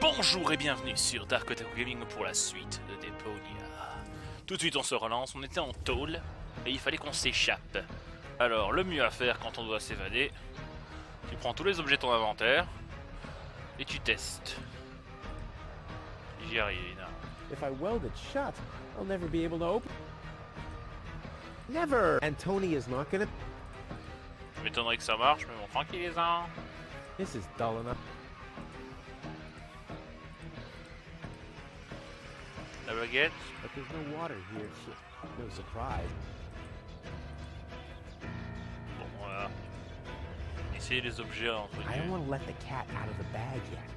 Bonjour et bienvenue sur DarkOtaku Gaming pour la suite de Deponia. Tout de suite on se relance, on était en tôle et il fallait qu'on s'échappe. Alors le mieux à faire quand on doit s'évader, tu prends tous les objets de ton inventaire et tu testes. J'y arrive, non. If I weld it shut, I'll never be able to open. Never! And Tony is not gonna... Je m'étonnerais que ça marche, mais bon, tranquillisant. This is dull enough. La baguette. But there's no water here. Shit. No surprise. Bon, voilà. Essayez les objets entre I don't guillemets. want to let the cat out of the bag yet.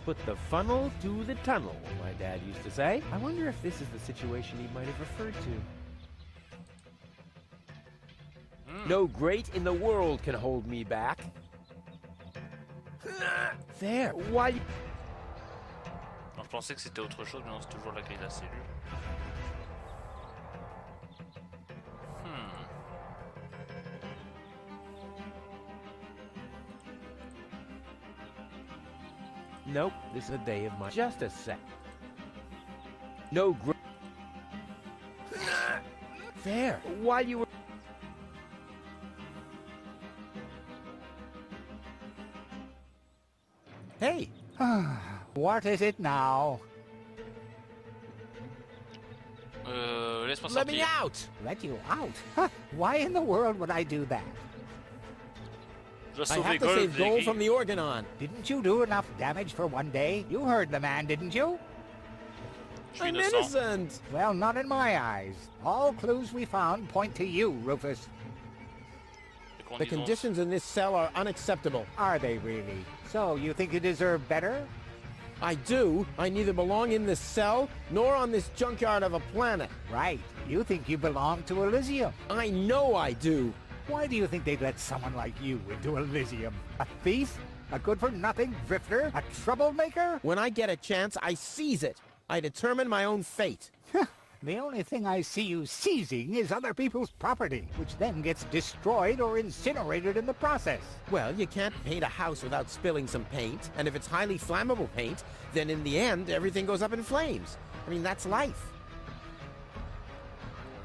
Put the funnel to the tunnel, my dad used to say. I wonder if this is the situation he might have referred to. No great in the world can hold me back. There, why? Non, je pensais que c'était autre chose, mais non, c'est toujours la grille de la cellule. Nope, this is a day of my... Just a sec. No gr... There, while you were... Hey! What is it now? Laisse-moi Let me sortir. out! Let you out? Huh, why in the world would I do that? Je dois I sauver have to Gold save des gold grilles. from the Organon. Didn't you do enough damage for one day? You heard the man, didn't you? Je suis I'm innocent. innocent! Well, not in my eyes. All clues we found point to you, Rufus. Les The conditions in this cell are unacceptable. Are they really? So you think you deserve better? I do. I neither belong in this cell nor on this junkyard of a planet. Right. You think you belong to Elysium. I know I do. Why do you think they'd let someone like you into Elysium? A thief? A good-for-nothing drifter? A troublemaker? When I get a chance, I seize it. I determine my own fate. The only thing I see you seizing is other people's property, which then gets destroyed or incinerated in the process. Well, you can't paint a house without spilling some paint, and if it's highly flammable paint, then in the end, everything goes up in flames. I mean, that's life.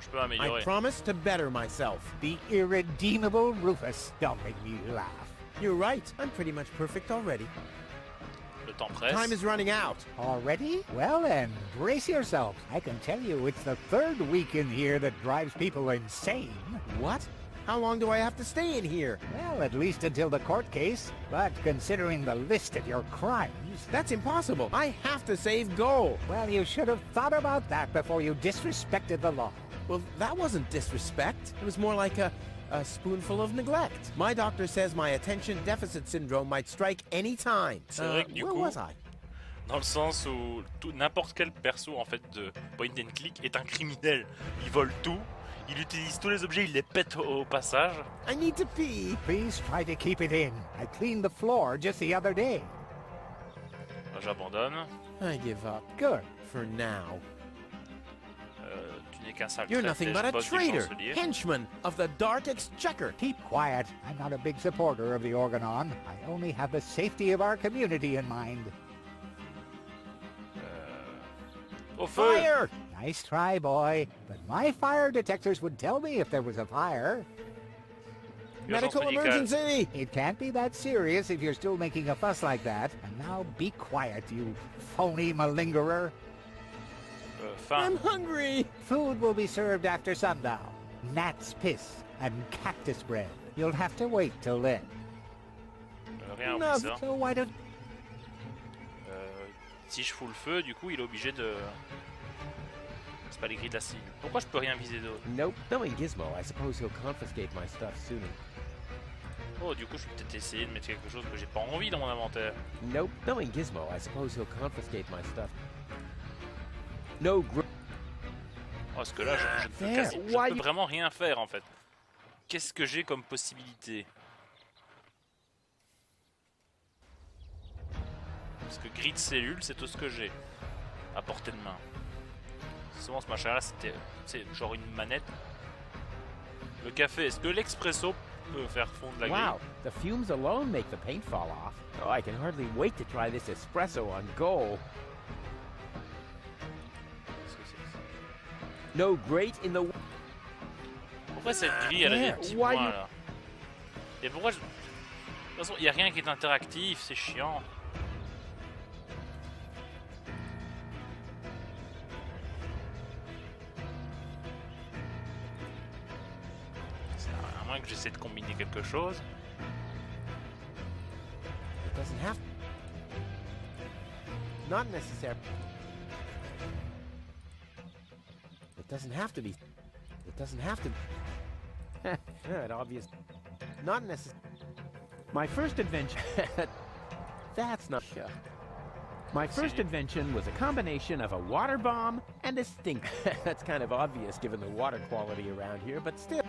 Je peux I améliorer. promise to better myself. The irredeemable Rufus. Don't make me laugh. You're right. I'm pretty much perfect already. Le temps presse. Time is running out. Already? Well then, brace yourselves. I can tell you it's the third week in here that drives people insane. What? How long do I have to stay in here? Well, at least until the court case. But considering the list of your crimes, That's impossible. I have to save gold. well, you should have thought about that before you disrespected the law. Well, that wasn't disrespect. It was more like a spoonful of neglect. My doctor says my attention deficit syndrome might strike any time. C'est vrai que du Where coup, was I? dans le sens où n'importe quel perso en fait de point and click est un criminel. Il vole tout, il utilise tous les objets, il les pète au passage. I need to pee. Please try to keep it in. I cleaned the floor just the other day. J'abandonne. I give up. Good. For now. Tu n'es qu'un sale You're traître, nothing je but a bosse du traitor, chancelier. henchman of the Dark Exchequer. Keep quiet. I'm not a big supporter of the Organon. I only have the safety of our community in mind. Au feu! Fire! Nice try, boy. But my fire detectors would tell me if there was a fire. Medical médicale. emergency! It can't be that serious if you're still making a fuss like that. And now be quiet, you phony malingerer. I'm Faim. hungry. Food will be served after sundown. Gnat's piss and cactus bread. You'll have to wait till then. Rien au Non, bizarre. So why don't... Si je fous le feu, du coup, il est obligé de... C'est pas les grilles de la cellule. Pourquoi je peux rien viser d'autre? Nope. Knowing Gizmo, I suppose he'll confiscate my stuff sooner. Oh, du coup, je peux peut-être essayer de mettre quelque chose que j'ai pas envie dans mon inventaire. Nope. Knowing Gizmo, I suppose he'll confiscate my stuff. No gr... Oh, parce que là, je ne peux, There, quasi- je why peux you- vraiment rien faire, en fait. Qu'est-ce que j'ai comme possibilité? Parce que grille de cellule, c'est tout ce que j'ai. À portée de main. Souvent, ce machin-là, c'était genre une manette. Le café, est-ce que l'expresso peut faire fondre la grille. Wow, the fumes alone make the paint fall off. Oh, I can hardly wait to try this espresso on goal. Qu'est-ce que c'est ça? No great in the... Pourquoi cette grille elle a des petits points là? Et pourquoi je... De toute façon, il n'y a rien qui est interactif, c'est chiant. À moins que j'essaie de combiner quelque chose. It doesn't have... Not necessary. It doesn't have to be... It doesn't have to... Good, obvious... Not necessary... My first invention... That's not... My first invention was a combination of a water bomb and a stink. That's kind of obvious given the water quality around here, but still...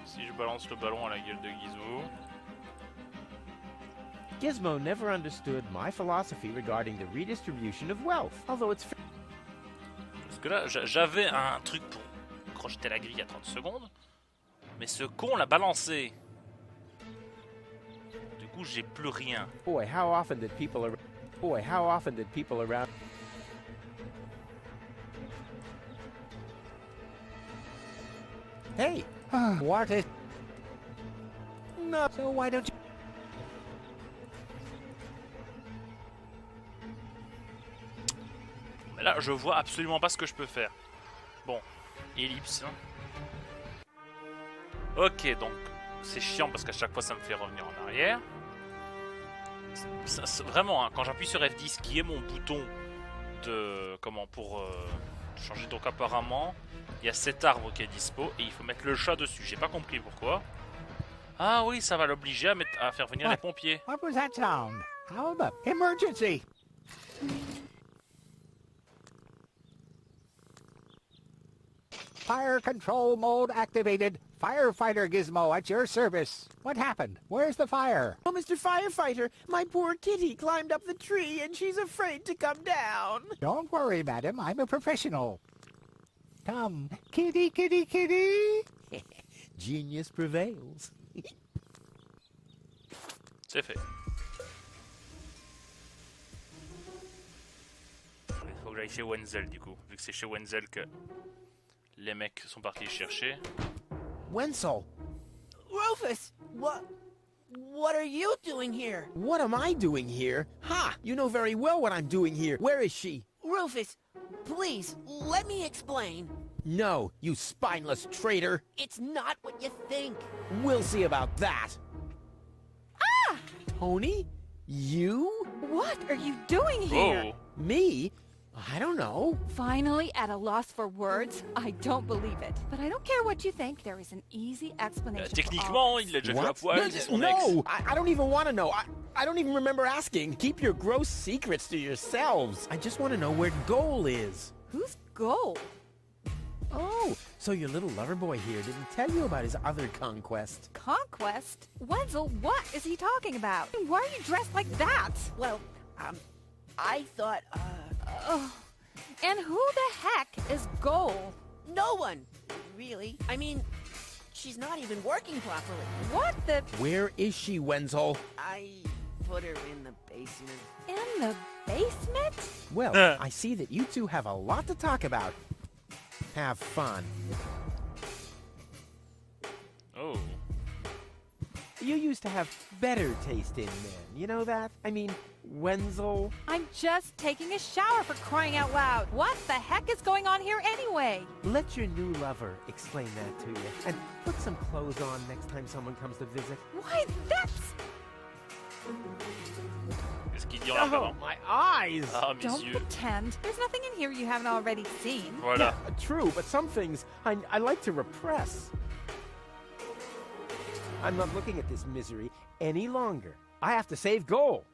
Si je balance le ballon à la gueule de Gizmo... Gizmo never understood my philosophy regarding the redistribution of wealth, although it's... Parce que là, j'avais un truc pour crocheter la grille à 30 secondes, mais ce con l'a balancé. Du coup, j'ai plus rien. Boy, how often did people around... Hey! What is... No. So why don't you... Mais là, je vois absolument pas ce que je peux faire. Bon, ellipse. Ok, donc c'est chiant parce qu'à chaque fois ça me fait revenir en arrière. Vraiment, hein, quand j'appuie sur F10, qui est mon bouton de pour changer. Donc apparemment, il y a cet arbre qui est dispo et il faut mettre le chat dessus. J'ai pas compris pourquoi. Ah oui, ça va l'obliger à faire venir les pompiers. What was that sound? How about emergency? Fire control mode activated. Firefighter Gizmo at your service. What happened? Where's the fire? Oh, Mr. Firefighter, my poor kitty climbed up the tree and she's afraid to come down. Don't worry, madam. I'm a professional. Come, kitty, kitty, kitty. Genius prevails. C'est fait. Il faut que j'aille chez Wenzel du coup, vu que c'est chez Wenzel que les mecs sont partis le chercher. Wenzel! Rufus! What are you doing here? What am I doing here? Ha! You know very well what I'm doing here. Where is she? Rufus, please, let me explain. No, you spineless traitor. It's not what you think. We'll see about that. Ah! Tony? You? What are you doing here? Oh! Me? I don't know. Finally at a loss for words? I don't believe it. But I don't care what you think, there is an easy explanation for all Techniquement, this. il l'a déjà vu à What? poil, c'est son ex. No, I don't even want to know. I don't even remember asking. Keep your gross secrets to yourselves. I just want to know where Goal is. Who's Goal? Oh, so your little lover boy here didn't tell you about his other conquest. Conquest? Wenzel, what is he talking about? Why are you dressed like that? Well, I thought, Oh. And who the heck is Goal? no one, really. I mean, she's not even working properly. What the... Where is she, Wenzel? I put her in the basement. in the basement? Well, I see that you two have a lot to talk about. Have fun. Oh. You used to have better taste in men, you know that? I mean, Wenzel. I'm just taking a shower for crying out loud. What the heck is going on here anyway? Let your new lover explain that to you. And put some clothes on next time someone comes to visit. Why, that's... Qu'est-ce qu'il dit en avant? my eyes! Ah, mes Don't yeux. pretend. There's nothing in here you haven't already seen. Voilà. True, but some things I like to repress. I'm not looking at this misery any longer. I have to save Goal.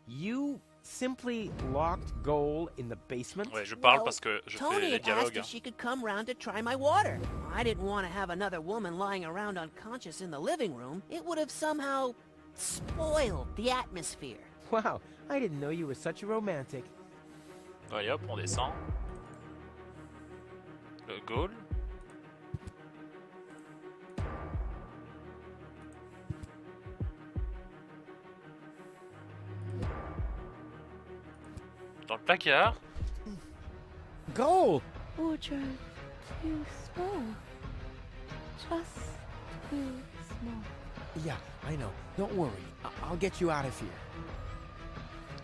You simply locked Goal in the basement? Ouais, je parle Well, parce que je fais Tony les had asked dialogues. if she could come round to try my water. I didn't want to have another woman lying around unconscious in the living room. It would have somehow spoiled the atmosphere. Wow, I didn't know you were such a romantic. Allez hop, on descend. Le goal. Dans le placard. Gold! Or just too small. Just too small. Yeah, I know. Don't worry. I'll get you out of here.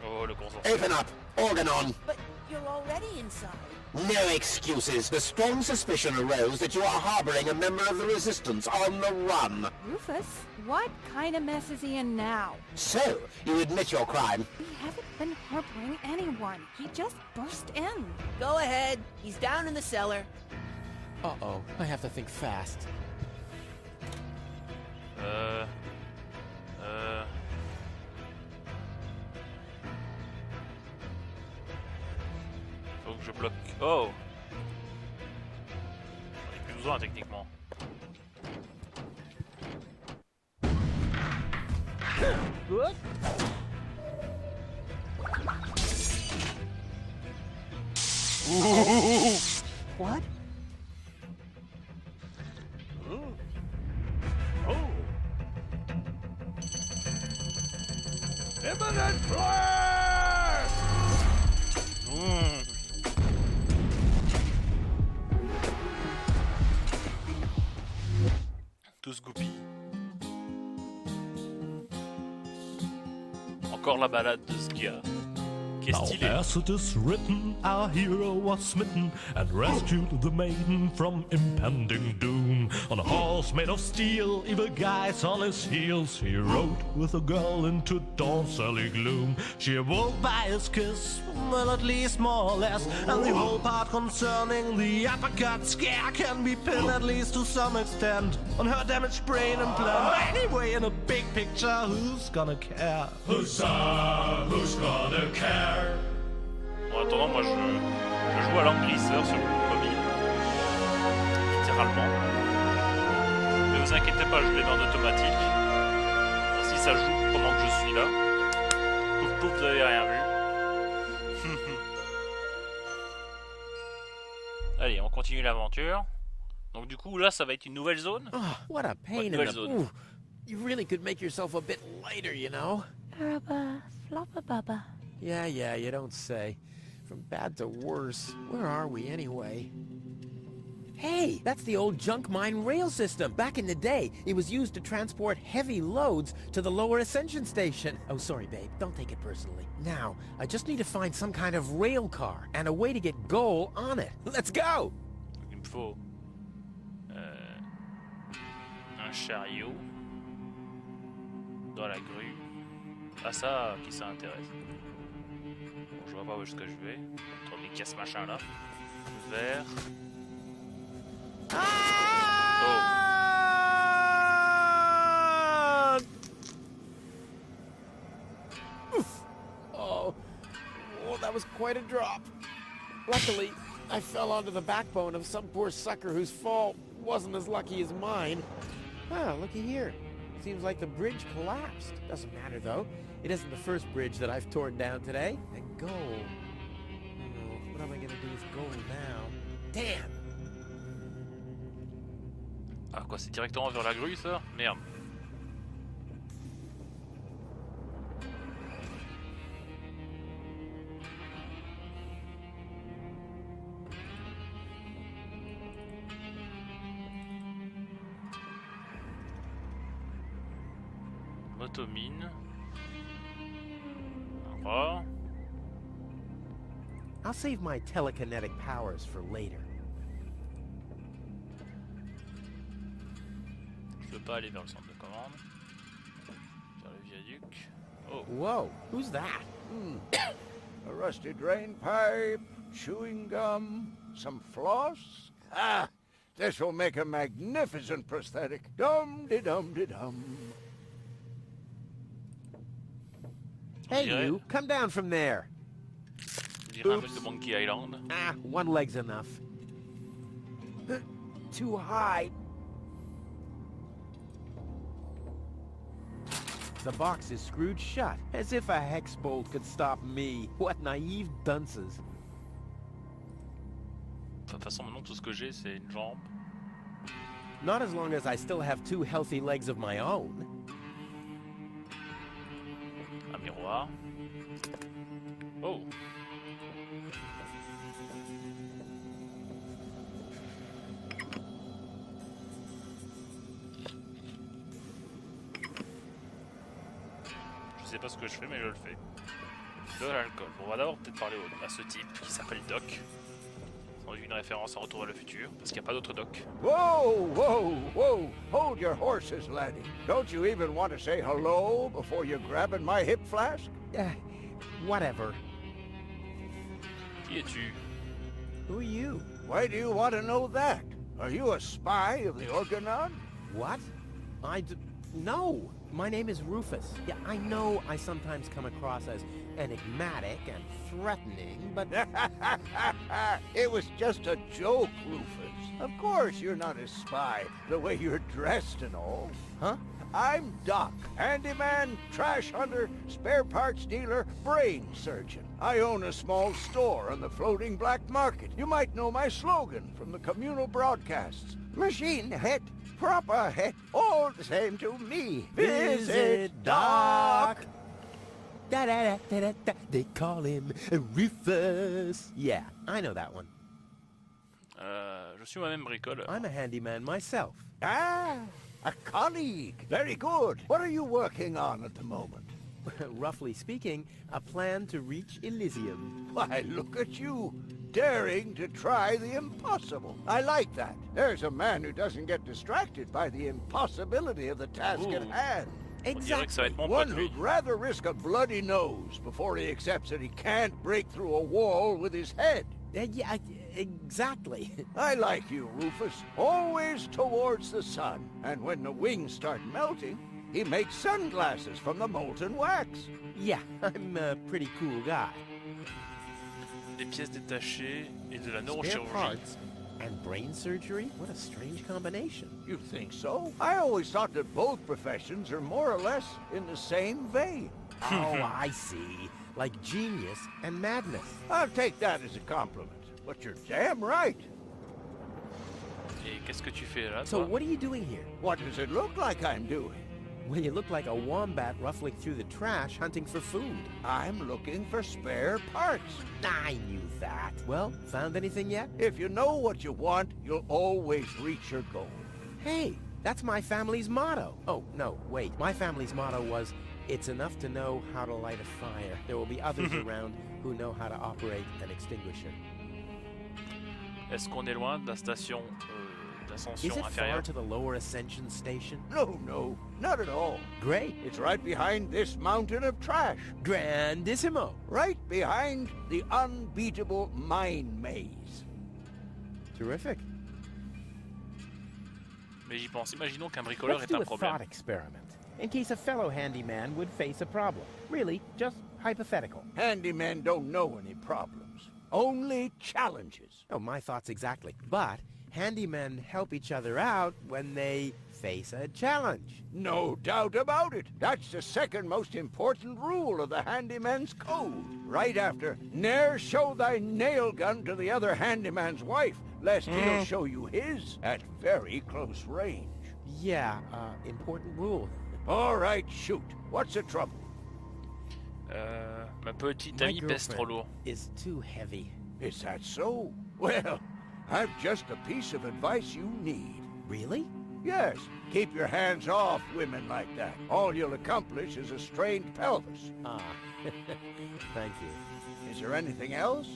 Oh, le gros Open up! Organ on! But you're already inside. No excuses. The strong suspicion arose that you are harboring a member of the Resistance on the run. Rufus, what kind of mess is he in now? So, you admit your crime. We haven't been harboring anyone. He just burst in. Go ahead. He's down in the cellar. Uh-oh. I have to think fast. Faut que je bloque. Oh! J'en ai plus besoin techniquement. Ouh! What? Imminent blast! Tous goupilles. Encore la balade de Skia. Qui est Now stylée. as it is written, our hero was smitten and rescued the maiden from impending doom. On a horse made of steel, evil guys on his heels, he rode with a girl into dawn's early gloom. She awoke by his kiss, well at least more or less, and the whole part concerning the uppercut scare can be pinned at least to some extent on her damaged brain and plan. Anyway, in a big picture, who's gonna care? Huzzah, who's gonna care? En attendant, moi je joue à l'englisseur sur le premier. Littéralement. Ne vous inquiétez pas, je les mets en automatique. Si ça joue pendant que je suis là. Pouf pouf, vous avez rien vu. Allez, on continue l'aventure. Donc du coup, là, ça va être une nouvelle zone. Oh, what a pain in nouvelle the... zone. Ooh, you really could make yourself a bit lighter, you know? Araba, floppa bubba. Yeah, you don't say. From bad to worse. Where are we anyway? Hey, that's the old junk mine rail system. Back in the day, it was used to transport heavy loads to the lower ascension station. Oh, sorry, babe. Don't take it personally. Now, I just need to find some kind of rail car and a way to get Goal on it. Let's go! Il me faut un chariot dans la grue. Ah ça, qui ça intéresse. Bon, je vois pas où est-ce que je vais. Entre les casse machin là. Vert. Oh, that was quite a drop. Luckily, I fell onto the backbone of some poor sucker whose fall wasn't as lucky as mine. Ah, looky here. Seems like the bridge collapsed. Doesn't matter, though. It isn't the first bridge that I've torn down today. And Goal. Oh, what am I gonna do with Goal now? Damn! Ah quoi, c'est directement vers la grue ça? Merde. Motomine. Oh. I'll save my telekinetic powers for later. Je peux pas aller vers le centre de commande. Vers le viaduc. Oh. Whoa, who's that? A rusty drain pipe, chewing gum, some floss. Ah, this will make a magnificent prosthetic. Dum-de-dum-de-dum. Hey, dirait- you, come down from there. Je dirais un mec de Monkey Island. Ah, one leg's enough. Too high. The box is screwed shut, as if a hex bolt could stop me. What naive dunces. De toute façon, maintenant tout ce que j'ai, c'est une jambe. Not as long as I still have two healthy legs of my own. Un miroir. Oh. sais pas ce que je fais, mais je le fais. De l'alcool. Bon, on va d'abord peut-être parler à ce type qui s'appelle Doc. Sans une référence à Retour vers le futur, parce qu'il n'y a pas d'autre Doc. Whoa, whoa, whoa! Hold your horses, laddie. Don't you even want to say hello before you're grabbing my hip flask? Whatever. Qui es-tu? Who are you? Why do you want to know that? Are you a spy of the Organon? What? No! My name is Rufus. Yeah, I know I sometimes come across as enigmatic and threatening, but... It was just a joke, Rufus. Of course you're not a spy, the way you're dressed and all. Huh? I'm Doc, handyman, trash hunter, spare parts dealer, brain surgeon. I own a small store on the floating black market. You might know my slogan from the communal broadcasts. Machine head, proper head, all the same to me. Visit Doc! Da-da-da-da-da-da. They call him Rufus. Yeah, I know that one. Je suis moi-même bricoleur. I'm a handyman myself. Ah, a colleague. Very good. What are you working on at the moment? Roughly speaking, a plan to reach Elysium. Why, look at you, daring to try the impossible. I like that. There's a man who doesn't get distracted by the impossibility of the task at Ooh. hand. On dirait que ça va être mon One pote, lui. who'd rather risk a bloody nose before he accepts that he can't break through a wall with his head. Yeah, exactly. I like you, Rufus. Always towards the sun. And when the wings start melting, he makes sunglasses from the molten wax. Yeah, I'm a pretty cool guy. Des pièces détachées et de la Spare neurochirurgie. parts and brain surgery? What a strange combination. You think so? I always thought that both professions are more or less in the same vein. Oh, I see. Like genius and madness. I'll take that as a compliment. But you're damn right. Et qu'est-ce que tu fais là, So toi? what are you doing here? What does it look like I'm doing? Well, you look like a wombat ruffling through the trash hunting for food. I'm looking for spare parts. I knew that. Well, found anything yet? If you know what you want, you'll always reach your goal. Hey, that's my family's motto. Oh, no, wait. My family's motto was, it's enough to know how to light a fire. There will be others around who know how to operate an extinguisher. Est-ce qu'on est loin de la station d'ascension Is it far inférieure? to the lower ascension station? No, not at all. Great. It's right behind this mountain of trash. Grandissimo. Right behind the unbeatable mine maze. Terrific. Mais j'y pense. Imaginons qu'un bricoleur Let's est do un a problème. thought experiment. In case a fellow handyman would face a problem. Really, just hypothetical. Handymen don't know any problems. Only challenges. Oh, my thoughts exactly. But handymen help each other out when they face a challenge. No doubt about it. That's the second most important rule of the handyman's code. Right after, ne'er show thy nail gun to the other handyman's wife, lest he'll show you his at very close range. Yeah, important rule. All right, shoot. What's the trouble? Ma petite My amie pèse trop girlfriend lourd. is too heavy. Is that so? Well, I've just a piece of advice you need. Really? Yes, keep your hands off women like that. All you'll accomplish is a strained pelvis. Ah, thank you. Is there anything else?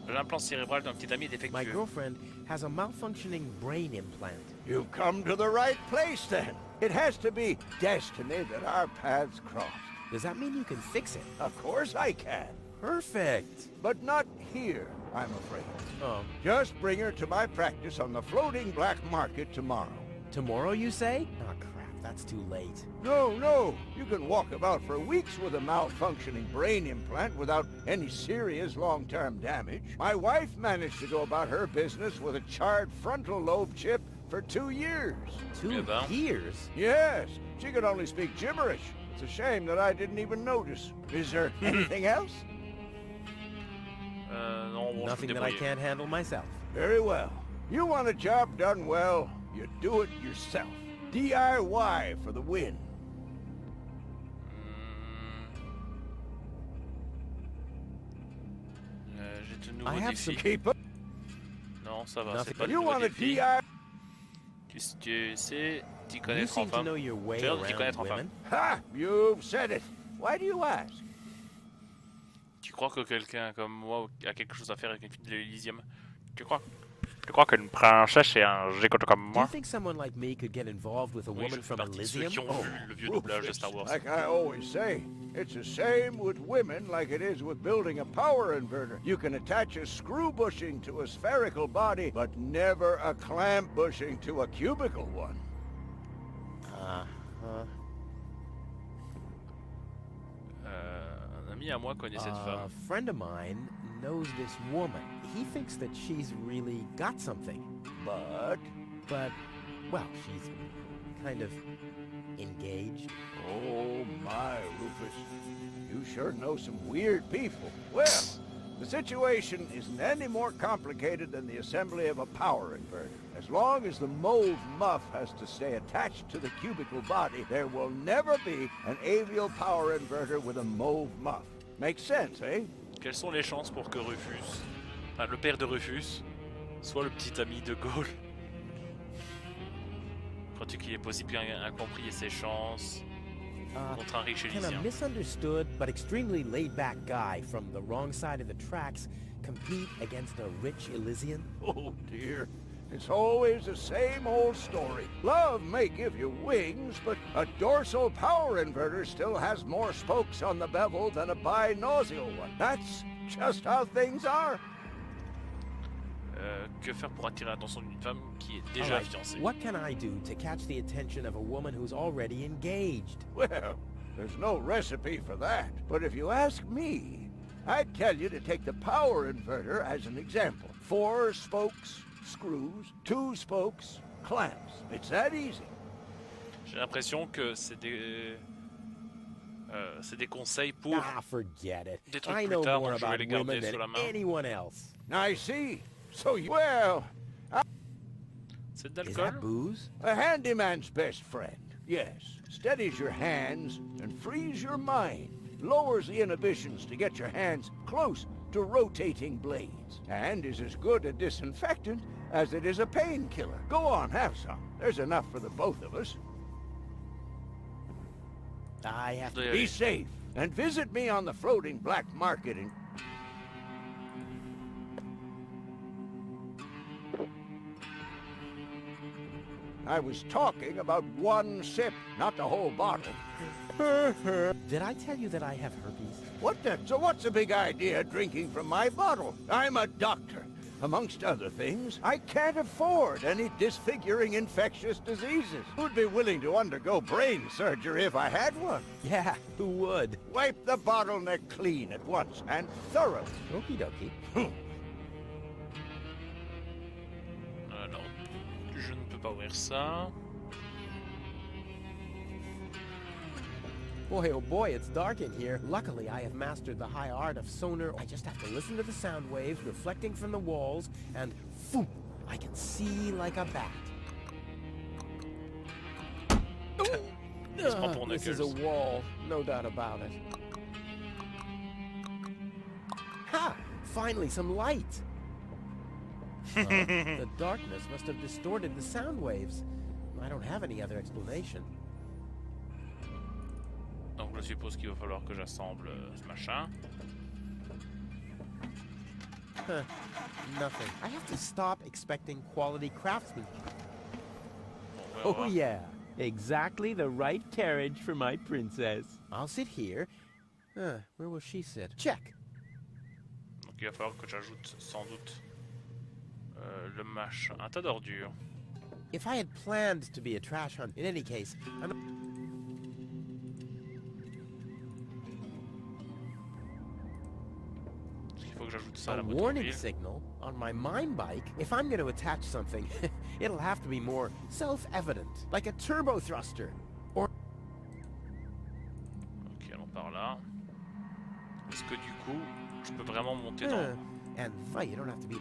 L'implant cérébral d'un petit ami est My défectueux. girlfriend has a malfunctioning brain implant. You've come to the right place then. It has to be destiny that our paths crossed. Does that mean you can fix it? Of course I can. Perfect. But not here, I'm afraid. Oh, Just bring her to my practice on the floating black market tomorrow. tomorrow you say? Oh, crap, that's too late. No, you can walk about for weeks with a malfunctioning brain implant without any serious long-term damage. My wife managed to go about her business with a charred frontal lobe chip for 2 years. 2 ben. years? Yes, she could only speak gibberish. It's a shame that I didn't even notice. Is there anything else? Non, bon, Nothing je peux that I débrouiller. can't handle myself. Very well. You want a job done well, you do it yourself. DIY for the win. J'ai de I nouveaux have défis. Keep up. Non, ça va, Nothing. c'est pas de You nouveaux want a défis. DIY? Qu'est-ce que tu sais t'y You connaître en seem to femme? know your way Tu as l'air de t'y around connaître en femme. women. Ha! You've said it. Why do you ask? Tu crois que quelqu'un comme moi a quelque chose à faire avec une fille de l'Elysium? Tu crois qu'une princesse et un gécoto comme Do you moi? think someone like me could get involved with a Oui, je woman fais from partie de ceux Elysium? qui ont vu le vieux doublage de Star Wars. Like I always say, it's the same with women like it is with building a power inverter. You can attach a screw bushing to a spherical body, but never a clamp bushing to a cubical one. Un ami à moi connaît cette A femme. friend of mine knows this woman. He thinks that she's really got something. But, well, she's kind of engaged. Oh my, Rufus. You sure know some weird people. Well, the situation isn't any more complicated than the assembly of a power inverter. As long as the mauve muff has to stay attached to the cubical body, there will never be an avial power inverter with a mauve muff. Makes sense, eh? Quelles sont les chances pour que Rufus, enfin le père de Rufus, soit le petit ami de Gaulle? Crois-tu qu'il est possible qu'un incompris ait ses chances contre un riche Can a Élysien? misunderstood but extremely laid-back guy from the wrong side of the tracks compete against a rich Elysian? Oh dear. It's always the same old story. Love may give you wings, but a dorsal power inverter still has more spokes on the bevel than a binomial one. That's just how things are. Que faire pour attirer l'attention d'une femme qui est déjà Alright, fiancée? what can I do to catch the attention of a woman who's already engaged? Well, there's no recipe for that. But if you ask me, I'd tell you to take the power inverter as an example. 4 spokes, screws, 2 spokes, clamps. It's that easy. J'ai l'impression que c'est des conseils pour Ah, forget it. des trucs I plus know tard, more donc je vais about les garder women sous la than main. anyone else. I see. So, well, C'est de Is l'alcool? that booze? a handyman's best friend. Yes. Steadies your hands and frees your mind. Lowers the inhibitions to get your hands close to rotating blades. And is as good a disinfectant as it is a painkiller. Go on, have some. There's enough for the both of us. I have to... Be safe, and visit me on the floating black market in... I was talking about 1 sip, not the whole bottle. Did I tell you that I have herpes? What the? So what's the big idea drinking from my bottle? I'm a doctor. Amongst other things, I can't afford any disfiguring infectious diseases. Who'd be willing to undergo brain surgery if I had one? Yeah, who would? Wipe the bottleneck clean at once, and thoroughly. Okie dokie. Non, je ne peux pas ouvrir ça. Boy, oh boy, it's dark in here. Luckily, I have mastered the high art of sonar. I just have to listen to the sound waves reflecting from the walls, and phoom, I can see like a bat. Se prend pour This is a Knuckles. wall, no doubt about it. Ha! Finally, some light! The darkness must have distorted the sound waves. I don't have any other explanation. Donc je suppose qu'il va falloir que j'assemble ce machin. Huh, nothing. I have to stop expecting quality craftsmanship. Bon, on va Oh voir. yeah, exactly the right carriage for my princess. I'll sit here. Where will she sit? Check. Donc il va falloir que j'ajoute sans doute le machin. Un tas d'ordures. If I had planned to be a trash hunt, in any case, I'm... Il faut que j'ajoute ça à a la warning motoville. signal on my mine bike. If I'm going to attach something, it'll have to be more self-evident, like a turbo thruster. Or Ok, allons par là. Est-ce que du coup, je peux vraiment monter dans... and fight, you don't have to be...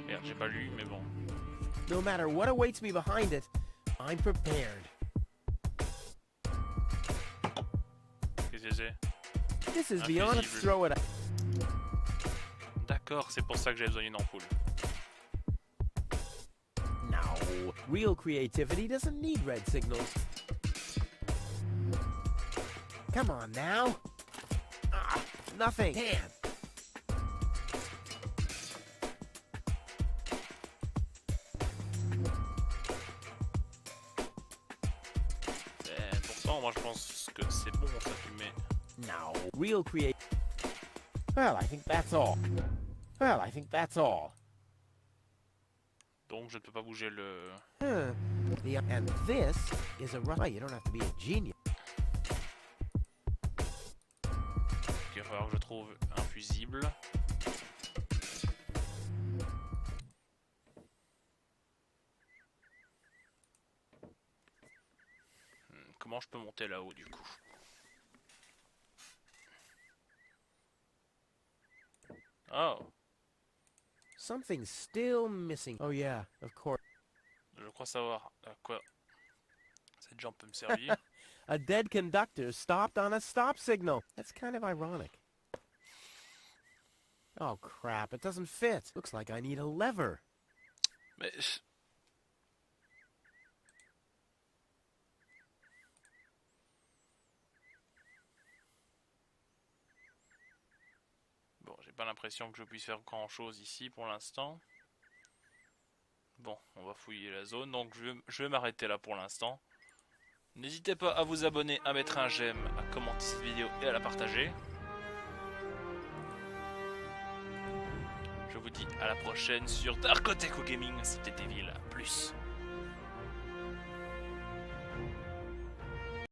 Merde, j'ai pas lu, mais bon. No matter what awaits me behind it, I'm prepared. Qu'est-ce que c'est? This is Un beyond a fusible. throw it. D'accord, c'est pour ça que j'avais besoin d'une ampoule. Now Real creativity doesn't need red signals. Come on now. Ah, nothing. Damn. Pourtant, moi je pense que c'est bon ça tu mets. No. Real create. Well, I think that's all. Well, I think that's all. Donc je ne peux pas bouger le... And this is a right. You don't have to be a genius. Il va falloir que je trouve un fusible. Comment je peux monter là-haut du coup? Oh. Something's still missing. Oh yeah, of course. Je crois savoir à quoi cette jambe peut me servir. A dead conductor stopped on a stop signal. That's kind of ironic. Oh crap, it doesn't fit. Looks like I need a lever. Mais... Bon, j'ai pas l'impression que je puisse faire grand chose ici pour l'instant. Bon, on va fouiller la zone, donc je vais m'arrêter là pour l'instant. N'hésitez pas à vous abonner, à mettre un j'aime, à commenter cette vidéo et à la partager. Je vous dis à la prochaine sur DarkOtaku Gaming, c'était Devil.